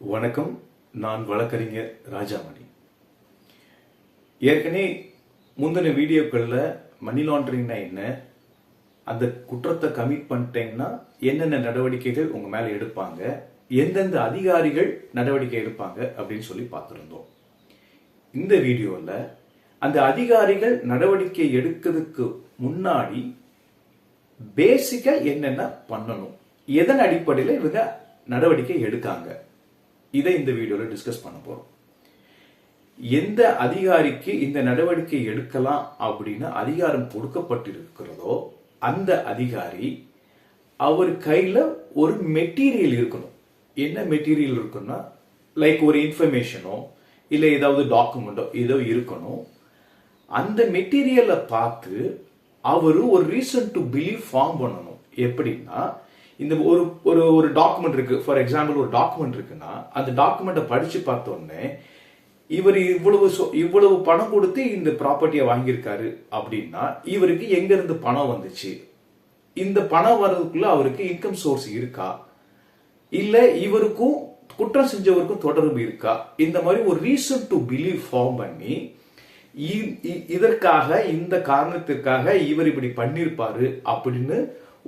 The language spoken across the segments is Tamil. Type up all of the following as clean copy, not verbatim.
வணக்கம். நான் வழக்கறிஞர் ராஜாமணி. ஏற்கனவே முந்தின வீடியோக்களில் மணி லாண்டரிங்னா என்ன, அந்த குற்றத்தை கமிட் பண்ணிட்டீங்கன்னா என்னென்ன நடவடிக்கைகள் உங்க மேல எடுப்பாங்க, எந்தெந்த அதிகாரிகள் நடவடிக்கை எடுப்பாங்க அப்படின்னு சொல்லி பார்த்துருந்தோம். இந்த வீடியோவில் அந்த அதிகாரிகள் நடவடிக்கை எடுக்கிறதுக்கு முன்னாடி பேசிக்கா என்னென்ன பண்ணணும், எதன் அடிப்படையில் இவங்க நடவடிக்கை எடுக்காங்க, இதை இந்த வீடியோல டிஸ்கஸ் பண்ண போறோம். எந்த அதிகாரிக்கு இந்த நடவடிக்கை எடுக்கலாம் அப்படின்னு அதிகாரம் கொடுக்கப்பட்டிருக்கிறதோ அந்த அதிகாரி அவர் கையில ஒரு மெட்டீரியல் இருக்கணும். என்ன மெட்டீரியல் இருக்குன்னா, லைக் ஒரு இன்ஃபர்மேஷனோ இல்ல ஏதாவது டாக்குமெண்டோ ஏதோ இருக்கணும். அந்த மெட்டீரியலை பார்த்து அவரு ஒரு ரீசன் டு பிலீவ் ஃபார்ம் பண்ணணும். எப்படின்னா, இந்த ஒரு ஒரு ஒரு டாக்குமெண்ட் இருக்கு, ஃபார் எக்ஸாம்பிள் ஒரு டாக்குமெண்ட் இருக்குன்னா அந்த டாக்குமெண்ட்டை படிச்சு பார்த்தோன்னே இவர் இவ்வளவு பணம் கொடுத்து இந்த ப்ராப்பர்ட்டியை வாங்கியிருக்காரு அப்படின்னா இவருக்கு எங்க இருந்து பணம் வந்துச்சு, இந்த பணம் வர்றதுக்குள்ள அவருக்கு இன்கம் சோர்ஸ் இருக்கா, இல்ல இவருக்கும் குற்றம் செஞ்சவருக்கும் தொடர்பு இருக்கா, இந்த மாதிரி ஒரு ரீசன் டு பிலீவ் ஃபார்ம் பண்ணி இதற்காக இந்த காரணத்திற்காக இவர் இப்படி பண்ணிருப்பாரு அப்படின்னு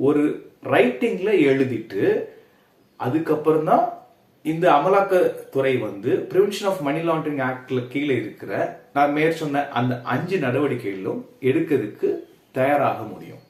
ஒரு ரைட்டிங்ல எழுதிட்டு அதுக்கப்புறம் தான் இந்த அமலாக்கத்துறை பிரிவென்ஷன் ஆஃப் மணி லாண்டரிங் ஆக்ட்ல கீழே இருக்கிற நான் மேற் சொன்ன அந்த 5 நடவடிக்கைகளும் எடுக்கிறதுக்கு தயாராக முடியும்.